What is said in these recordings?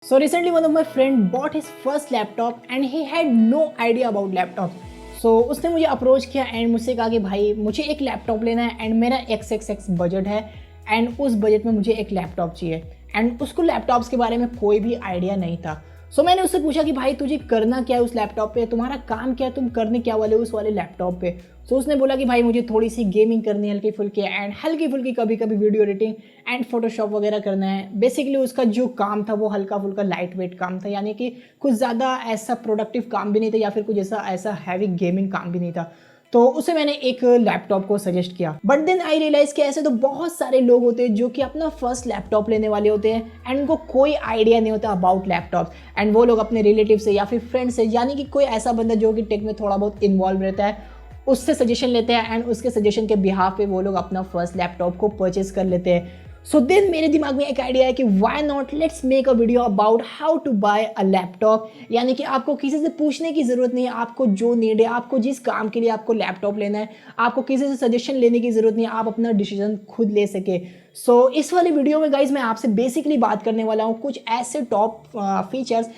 So recently one of my friend bought his first laptop and he had no idea about laptop. So उसने मुझे approach किया and मुझसे कहा कि भाई मुझे एक लैपटॉप लेना है एंड मेरा XXX बजट है एंड उस बजट में मुझे एक लैपटॉप चाहिए एंड उसको लैपटॉप्स के बारे में कोई भी आइडिया नहीं था। सो मैंने उससे पूछा कि भाई तुझे करना क्या है उस लैपटॉप पे, तुम्हारा काम क्या है, तुम करने क्या वाले हो उस वाले लैपटॉप पे। सो उसने बोला कि भाई मुझे थोड़ी सी गेमिंग करनी है हल्की फुल्की एंड हल्की फुल्की कभी कभी वीडियो एडिटिंग एंड फोटोशॉप वगैरह करना है। बेसिकली उसका जो काम था वो हल्का फुल्का लाइट वेट काम था, यानी कि कुछ ज़्यादा ऐसा प्रोडक्टिव काम भी नहीं था या फिर कुछ ऐसा हैवी गेमिंग काम भी नहीं था। तो उसे मैंने एक लैपटॉप को सजेस्ट किया। बट देन आई रियलाइज कि ऐसे तो बहुत सारे लोग होते हैं जो कि अपना फर्स्ट लैपटॉप लेने वाले होते हैं एंड उनको कोई आइडिया नहीं होता अबाउट लैपटॉप एंड वो लोग अपने रिलेटिव से या फिर फ्रेंड से, यानी कि कोई ऐसा बंदा जो कि टेक में थोड़ा बहुत इन्वॉल्व रहता है, उससे सजेशन लेते हैं एंड उसके सजेशन के बिहाफ पे वो लोग अपना फर्स्ट लैपटॉप को परचेज कर लेते हैं। सो देन मेरे दिमाग में एक आइडिया है कि why not let's make a video about how to buy a laptop. यानी कि आपको किसी से पूछने की ज़रूरत नहीं है, आपको जो नीड है, आपको जिस काम के लिए आपको लैपटॉप लेना है, आपको किसी से सजेशन लेने की ज़रूरत नहीं है, आप अपना डिसीजन खुद ले सके। सो इस वाले वीडियो में गाइज मैं आपसे बेसिकली बात करने वाला हूँ कुछ ऐसे टॉप फीचर्स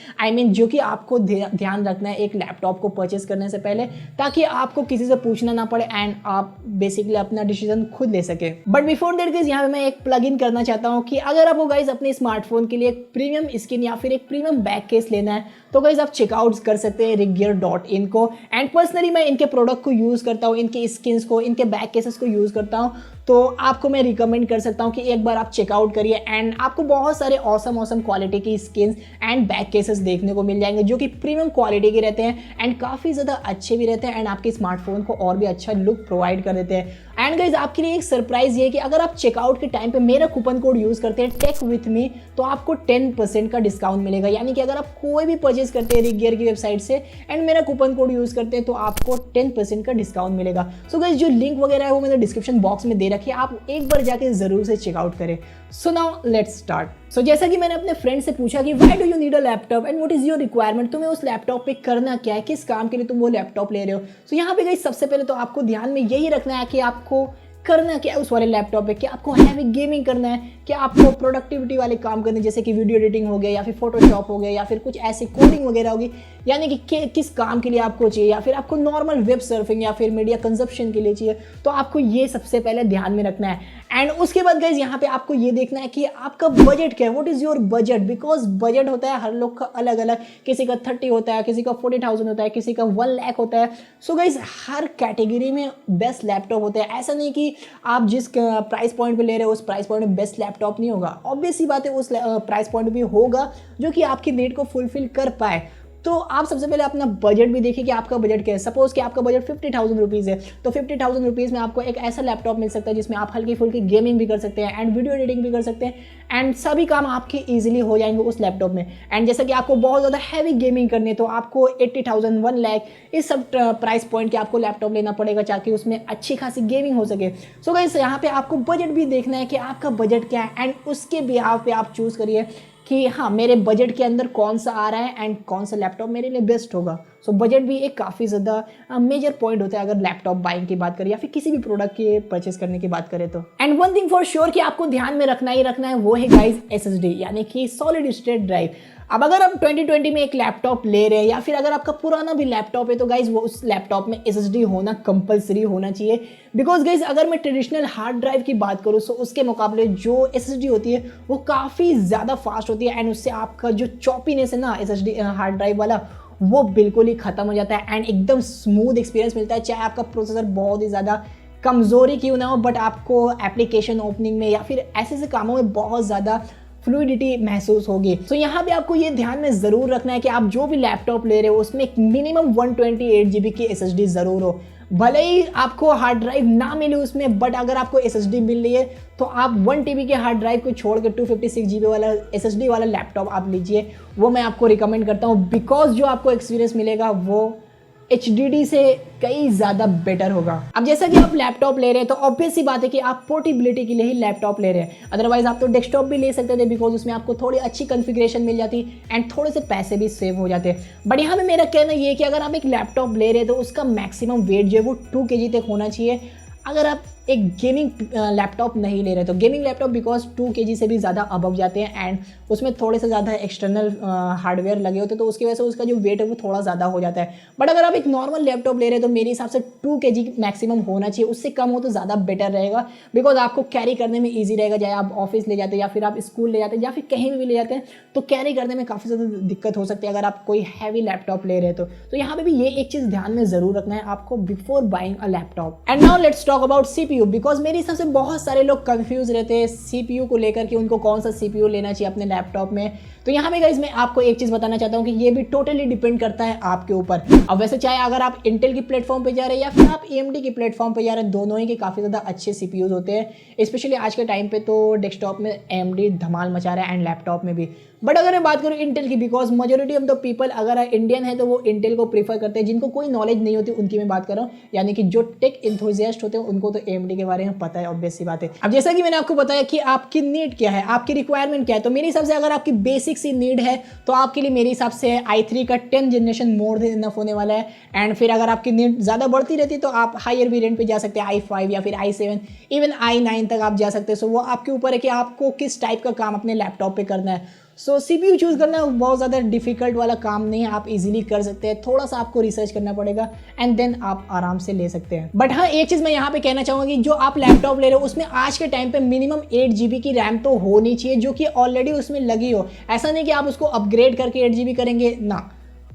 जो कि आपको ध्यान रखना है एक लैपटॉप को परचेस करने से पहले, ताकि आपको किसी से पूछना ना पड़े एंड आप बेसिकली अपना डिसीजन खुद ले सके। बट बिफोर दैट गाइज यहाँ पे मैं एक प्लग इन करना चाहता हूँ कि अगर आपको गाइज अपने स्मार्टफोन के लिए एक प्रीमियम स्किन या फिर एक प्रीमियम बैक केस लेना है तो गाइज आप चेकआउट कर सकते हैं riggear.in को। एंड पर्सनली मैं इनके प्रोडक्ट को यूज़ करता हूँ, इनके स्किन्स को, इनके बैक केसेस को यूज़ करता हूँ, तो आपको मैं रिकमेंड कर सकता हूँ कि एक बार आप चेकआउट करिए एंड आपको बहुत सारे ऑसम क्वालिटी की स्किन्स एंड बैक केसेस देखने को मिल जाएंगे जो कि प्रीमियम क्वालिटी के रहते हैं एंड काफ़ी ज़्यादा अच्छे भी रहते हैं एंड आपके स्मार्टफोन को और भी अच्छा लुक प्रोवाइड कर देते हैं। एंड गाइज आपके लिए एक सरप्राइज ये है कि अगर आप चेकआउट के टाइम पे मेरा कूपन कोड यूज़ करते हैं टेक विथ मी तो आपको 10% का डिस्काउंट मिलेगा। यानी कि अगर आप कोई भी परचेज करते हैं riggear की वेबसाइट से एंड मेरा कूपन कोड यूज़ करते हैं तो आपको 10% का डिस्काउंट मिलेगा। सो गाइज जो लिंक वगैरह है वो मैंने डिस्क्रिप्शन बॉक्स में दे रखी है, आप एक बार जाके जरूर से चेकआउट करें। So now let's start. So जैसा कि मैंने अपने फ्रेंड से पूछा कि why do you need a laptop and what is your requirement, तुम्हें उस लैपटॉप पे करना क्या है, किस काम के लिए तुम वो लैपटॉप ले रहे हो। सो यहाँ पे गाइस सबसे पहले तो आपको ध्यान में यही रखना है कि आपको करना क्या है उस वाले लैपटॉप पे। क्या आपको हैवी गेमिंग करना है, क्या आपको प्रोडक्टिविटी वाले काम करने जैसे कि वीडियो एडिटिंग हो गया या फिर फोटोशॉप हो गया या फिर कुछ ऐसी कोडिंग वगैरह होगी, यानी कि किस काम के लिए आपको चाहिए, या फिर आपको नॉर्मल वेब सर्फिंग या फिर मीडिया कंजप्शन के लिए चाहिए, तो आपको ये सबसे पहले ध्यान में रखना है। एंड उसके बाद गाइज यहाँ पे आपको ये देखना है कि आपका बजट क्या है, what is your budget, because budget होता है हर लोग का अलग अलग, किसी का 30 होता है, किसी का 40,000 होता है, किसी का 1 लाख होता है। सो गाइज हर कैटेगरी में बेस्ट लैपटॉप होते हैं। ऐसा नहीं कि आप जिस प्राइस पॉइंट पे ले रहे हो उस प्राइस पॉइंट में बेस्ट लैपटॉप नहीं होगा, ऑब्वियस सी बात है उस प्राइस पॉइंट भी होगा जो कि आपकी नीड को फुलफिल कर पाए। तो आप सबसे पहले अपना बजट भी देखिए कि आपका बजट क्या है। सपोज कि आपका बजट 50,000 रुपीज़ है तो 50,000 रुपीज़ में आपको एक ऐसा लैपटॉप मिल सकता है जिसमें आप हल्की फुल्की गेमिंग भी कर सकते हैं एंड वीडियो एडिटिंग भी कर सकते हैं एंड सभी काम आपके इजीली हो जाएंगे उस लैपटॉप में। एंड जैसा कि आपको बहुत ज़्यादा हैवी गेमिंग करनी है तो आपको 80,000 1 लाख इस सब प्राइस पॉइंट के आपको लैपटॉप लेना पड़ेगा ताकि उसमें अच्छी खासी गेमिंग हो सके। सो गाइस यहाँ पे आपको बजट भी देखना है कि आपका बजट क्या है एंड उसके बिहाफ पे आप चूज़ करिए कि हाँ मेरे बजट के अंदर कौन सा आ रहा है एंड कौन सा लैपटॉप मेरे लिए बेस्ट होगा। सो बजट भी एक काफ़ी ज़्यादा मेजर पॉइंट होता है अगर लैपटॉप बाइंग की बात करें या फिर किसी भी प्रोडक्ट के परचेस करने की बात करें तो। And one thing for sure कि आपको ध्यान में रखना ही रखना है वो है गाइज SSD यानी कि सॉलिड स्टेट ड्राइव। अब अगर आप 2020 में एक लैपटॉप ले रहे हैं या फिर अगर आपका पुराना भी लैपटॉप है तो गाइज वो उस लैपटॉप में SSD होना कंपलसरी होना चाहिए। बिकॉज गाइज अगर मैं ट्रेडिशनल हार्ड ड्राइव की बात करूँ तो उसके मुकाबले जो SSD होती है वो काफ़ी ज़्यादा फास्ट होती है एंड उससे आपका जो चॉपीनेस है ना SSD हार्ड ड्राइव वाला वो बिल्कुल ही ख़त्म हो जाता है एंड एकदम स्मूथ एक्सपीरियंस मिलता है। चाहे आपका प्रोसेसर बहुत ही ज़्यादा कमज़ोरी क्यों ना हो बट आपको एप्लीकेशन ओपनिंग में या फिर ऐसे कामों में बहुत ज़्यादा फ्लूइडिटी महसूस होगी। तो यहाँ पे आपको ये ध्यान में ज़रूर रखना है कि आप जो भी लैपटॉप ले रहे हो उसमें एक मिनिमम 128 GB की SSD ज़रूर हो। भले ही आपको हार्ड ड्राइव ना मिले उसमें बट अगर आपको SSD मिल रही है तो आप 1 TB के हार्ड ड्राइव को छोड़ के 256 GB वाला SSD वाला लैपटॉप आप लीजिए, वो मैं आपको रिकमेंड करता हूँ। बिकॉज जो आपको एक्सपीरियंस मिलेगा वो HDD से कई ज़्यादा बेटर होगा। अब जैसा कि आप लैपटॉप ले रहे हैं तो ऑब्वियस सी बात है कि आप पोर्टेबिलिटी के लिए ही लैपटॉप ले रहे हैं, अदरवाइज आप तो डेस्कटॉप भी ले सकते थे बिकॉज उसमें आपको थोड़ी अच्छी कॉन्फ़िगरेशन मिल जाती एंड थोड़े से पैसे भी सेव हो जाते। बट यहाँ पे मेरा कहना ये है कि अगर आप एक लैपटॉप ले रहे हैं तो उसका मैक्सिमम वेट जो है वो 2 kg तक होना चाहिए। अगर आप एक गेमिंग लैपटॉप नहीं ले रहे। तो गेमिंग लैपटॉप बिकॉज 2 kg से भी ज़्यादा अबव जाते हैं एंड उसमें थोड़े से ज़्यादा एक्सटर्नल हार्डवेयर लगे होते हैं, तो उसकी वजह से उसका जो वेट है वो थोड़ा ज़्यादा हो जाता है। बट अगर आप एक नॉर्मल लैपटॉप ले रहे हैं तो मेरे हिसाब से 2 kg मैक्सिमम होना चाहिए, उससे कम हो तो ज़्यादा बेटर रहेगा, बिकॉज आपको कैरी करने में ईजी रहेगा। चाहे आप ऑफिस ले जाते हैं या फिर आप स्कूल ले जाते हैं या फिर कहीं भी ले जाते हैं तो कैरी करने में काफ़ी ज़्यादा दिक्कत हो सकती है अगर आप कोई हैवी लैपटॉप ले रहे हैं तो यहाँ पे भी ये एक चीज़ ध्यान में ज़रूर रखना है आपको before buying a laptop. And now let's talk about CPU, because मेरे हिसाब से बहुत सारे लोग कंफ्यूज रहते हैं CPU को लेकर कि उनको कौन सा CPU लेना चाहिए अपने लैपटॉप में। तो यहाँ पे गाइस मैं आपको एक चीज़ बताना चाहता हूँ कि ये भी टोटली डिपेंड करता है आपके ऊपर। अब वैसे चाहे अगर आप इंटेल की प्लेटफॉर्म पे जा रहे हैं या फिर आप AMD की प्लेटफॉर्म पे जा रहे हैं, दोनों ही के काफ़ी ज़्यादा अच्छे CPUs होते हैं। स्पेशली आज के टाइम पे तो डेस्कटॉप में AMD धमाल मचा रहा है एंड लैपटॉप में भी। बट अगर मैं बात करूँ इंटेल की, because majority of the people अगर इंडियन है तो वो इंटेल को प्रीफर करते हैं। जिनको कोई नॉलेज नहीं होती उनकी मैं बात कर रहा हूँ, यानी कि जो टेक इंथुजियास्ट होते हैं उनको तो AMD के बारे में पता है, ऑब्वियस सी बात है। अब जैसा कि मैंने आपको बताया कि आपकी नीड क्या है, आपकी रिक्वायरमेंट क्या है, तो मेरे हिसाब से अगर आपकी बेसिक सी नीड है तो आपके लिए मेरे हिसाब से i3 का 10th generation more than enough होने वाला है। एंड फिर अगर आपकी नीड ज़्यादा बढ़ती रहती है तो आप हायर वेरिएंट पे जा सकते हैं, i5 या फिर i7, इवन i9 तक आप जा सकते हैं। सो वो आपके ऊपर है कि आपको किस टाइप का काम अपने लैपटॉप पे करना है। सो CPU चूज़ करना बहुत ज़्यादा डिफिकल्ट वाला काम नहीं है, आप इजीली कर सकते हैं। थोड़ा सा आपको रिसर्च करना पड़ेगा एंड देन आप आराम से ले सकते हैं। बट हाँ, एक चीज़ मैं यहाँ पे कहना चाहूँगा कि जो आप लैपटॉप ले रहे हो उसमें आज के टाइम पे मिनिमम 8 GB की रैम तो होनी चाहिए, जो कि ऑलरेडी उसमें लगी हो। ऐसा नहीं कि आप उसको अपग्रेड करके 8 GB करेंगे ना,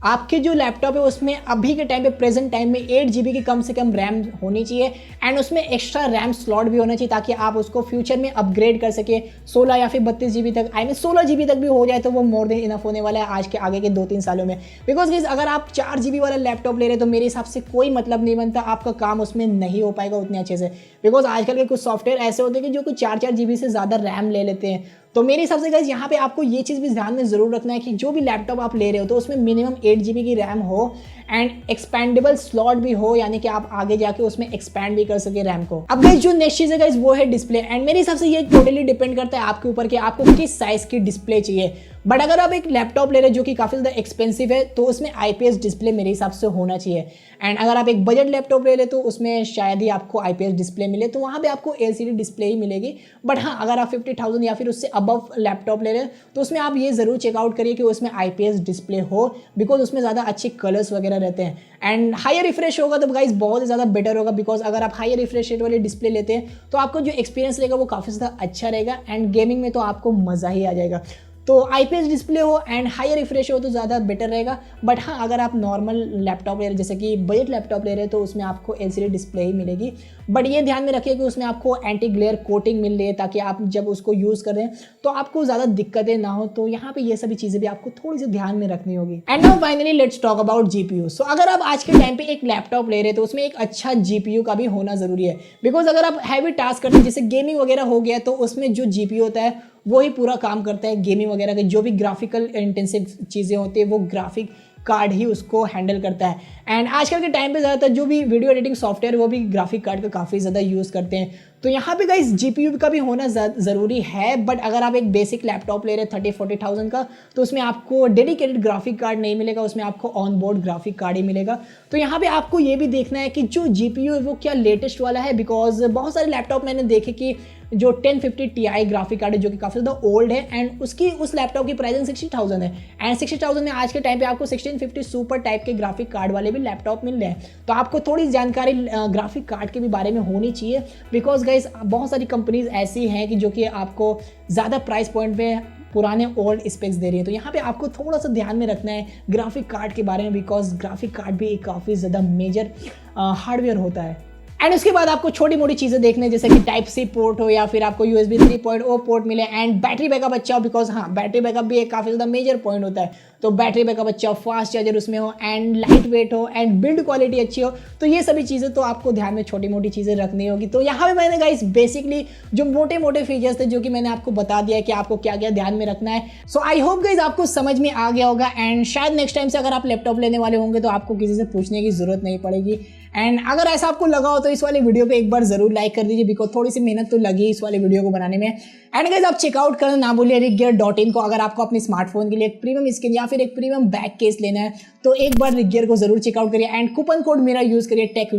आपके जो लैपटॉप है उसमें अभी के टाइम पे प्रेजेंट टाइम में 8 GB की कम से कम रैम होनी चाहिए एंड उसमें एक्स्ट्रा रैम स्लॉट भी होना चाहिए ताकि आप उसको फ्यूचर में अपग्रेड कर सके 16 या फिर 32 GB तक। आई मीन 16 GB तक भी हो जाए तो वो मोर देन इनफ होने वाला है आज के आगे के 2-3 सालों में। बिकॉज गाइस अगर आप 4 GB वाला लैपटॉप ले रहे हैं तो मेरे हिसाब से कोई मतलब नहीं बनता, आपका काम उसमें नहीं हो पाएगा उतने अच्छे से। बिकॉज आजकल के कुछ सॉफ्टवेयर ऐसे होते हैं कि जो कुछ 4-4 GB से ज़्यादा रैम ले लेते हैं। तो मेरे हिसाब से गाइस यहाँ पे आपको ये चीज़ भी ध्यान में ज़रूर रखना है कि जो भी लैपटॉप आप ले रहे हो तो उसमें मिनिमम 8 GB की रैम हो एंड एक्सपैंडेबल स्लॉट भी हो, यानी कि आप आगे जाके उसमें एक्सपैंड भी कर सके रैम को। अब गाइस जो नेक्स्ट चीज़ है गाइस वो है डिस्प्ले। एंड मेरे हिसाब से ये टोटली डिपेंड करता है आपके ऊपर कि आपको किस साइज़ की डिस्प्ले चाहिए। बट अगर आप एक लैपटॉप ले रहे हैं जो कि काफ़ी ज़्यादा एक्सपेंसिव है तो उसमें IPS डिस्प्ले मेरे हिसाब से होना चाहिए। एंड अगर आप एक बजट लैपटॉप ले रहे तो उसमें शायद ही आपको IPS डिस्प्ले मिले, तो वहाँ पे आपको LCD डिस्प्ले ही मिलेगी। बट हाँ, अगर आप 50,000 या फिर उससे अबव लैपटॉप ले रहे हैं तो उसमें आप ये ज़रूर चेकआउट करिए कि उसमें IPS डिस्प्ले हो, बिकॉज उसमें ज़्यादा अच्छे कलर्स वगैरह रहते हैं। एंड हायर रिफ्रेश होगा तो गाइस बहुत ही ज़्यादा बेटर होगा, बिकॉज अगर आप हायर रिफ्रेश रेट वाली डिस्प्ले लेते हैं तो आपको जो एक्सपीरियंस रहेगा वो काफ़ी ज़्यादा अच्छा रहेगा एंड गेमिंग में तो आपको मज़ा ही आ जाएगा। तो IPS डिस्प्ले हो एंड हायर रिफ्रेश हो तो ज़्यादा बेटर रहेगा। बट हाँ, अगर आप नॉर्मल लैपटॉप ले रहे हैं जैसे कि बजट लैपटॉप ले रहे हैं तो उसमें आपको LCD डिस्प्ले ही मिलेगी। बट ये ध्यान में रखिए कि उसमें आपको एंटी ग्लेयर कोटिंग मिल रही है ताकि आप जब उसको यूज़ कर रहे हैं तो आपको ज़्यादा दिक्कतें ना हो। तो यहाँ पे ये सभी चीज़ें भी आपको थोड़ी सी ध्यान में रखनी होगी। And now finally let's talk about GPU। सो अगर आप आज के टाइम पे एक लैपटॉप ले रहे हैं तो उसमें एक अच्छा GPU का भी होना ज़रूरी है। बिकॉज अगर आप हैवी टास्क करते हैं जैसे गेमिंग वगैरह हो गया तो उसमें जो GPU होता है वो ही पूरा काम करता है। गेमिंग वगैरह के जो भी ग्राफिकल इंटेंसिव चीज़ें होती है वो ग्राफिक कार्ड ही उसको हैंडल करता है। एंड आजकल के टाइम पे ज़्यादातर जो भी वीडियो एडिटिंग सॉफ्टवेयर वो भी ग्राफिक कार्ड का काफ़ी ज़्यादा यूज़ करते हैं। तो यहाँ पे गाइस GPU का भी होना ज़रूरी है। बट अगर आप एक बेसिक लैपटॉप ले रहे हैं 30-40,000 का तो उसमें आपको डेडिकेटेड ग्राफिक कार्ड नहीं मिलेगा, उसमें आपको ऑन बोर्ड ग्राफिक कार्ड ही मिलेगा। तो यहाँ पे आपको ये भी देखना है कि जो GPU है वो क्या लेटेस्ट वाला है। बिकॉज बहुत सारे लैपटॉप मैंने देखे कि जो 1050 Ti ग्राफिक कार्ड है जो कि काफ़ी ज़्यादा ओल्ड है एंड उसकी उस लैपटॉप की प्राइसिंग 60,000 है। एंड 60,000 में आज के टाइम पे आपको 1650 सुपर टाइप के ग्राफिक कार्ड वाले भी लैपटॉप मिल रहे हैं। तो आपको थोड़ी जानकारी ग्राफिक कार्ड के भी बारे में होनी चाहिए। बिकॉज गाइस बहुत सारी कंपनीज ऐसी हैं कि जो कि आपको ज़्यादा प्राइस पॉइंट पे पुराने ओल्ड स्पेक्स दे रही है। तो यहाँ पे आपको थोड़ा सा ध्यान में रखना है ग्राफिक कार्ड के बारे में, बिकॉज ग्राफिक कार्ड भी एक काफ़ी ज़्यादा मेजर हार्डवेयर होता है। एंड उसके बाद आपको छोटी मोटी चीज़ें देखने जैसे कि Type-C पोर्ट हो या फिर आपको USB 3.0 पोर्ट मिले एंड बैटरी बैकअप अच्छा हो। बिकॉज हाँ, बैटरी बैकअप भी एक काफ़ी ज़्यादा मेजर पॉइंट होता है। तो बैटरी बैकअप अच्छा हो, फास्ट चार्जर उसमें हो एंड लाइट वेट हो एंड बिल्ड क्वालिटी अच्छी हो। तो ये सभी चीज़ें तो आपको ध्यान में छोटी मोटी चीज़ें रखनी होगी। तो यहाँ पे मैंने गाइस बेसिकली जो मोटे मोटे फीचर्स थे जो कि मैंने आपको बता दिया कि आपको क्या क्या ध्यान में रखना है। सो आई होप गाइस आपको समझ में आ गया होगा एंड शायद नेक्स्ट टाइम से अगर आप लैपटॉप लेने वाले होंगे तो आपको किसी से पूछने की ज़रूरत नहीं पड़ेगी। एंड अगर ऐसा आपको लगा हो तो इस वाले वीडियो पे एक बार जरूर लाइक कर दीजिए, बिकॉज थोड़ी सी मेहनत तो लगी इस वाले वीडियो को बनाने में। एंड गाइस आप चेकआउट करना ना भूलिए riggear.in को, अगर आपको अपने स्मार्टफोन के लिए एक प्रीमियम स्किन या फिर एक प्रीमियम बैक केस लेना है तो एक बार riggear को जरूर चेकआउट करिए एंड कूपन कोड मेरा यूज करिए टेक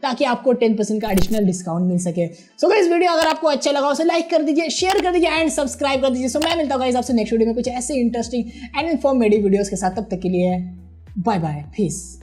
ताकि आपको 10% का एडिशनल डिस्काउंट मिल सके। सो गाइस वीडियो अगर आपको अच्छा लगा उसे लाइक कर दीजिए, शेयर कर दीजिए एंड सब्सक्राइब कर दीजिए। सो मैं मिलता हूँ गाइस आपसे नेक्स्ट वीडियो में कुछ ऐसे इंटरेस्टिंग एंड इन्फॉर्मेटिव वीडियोस के साथ। तब तक के लिए बाय बाय, पीस।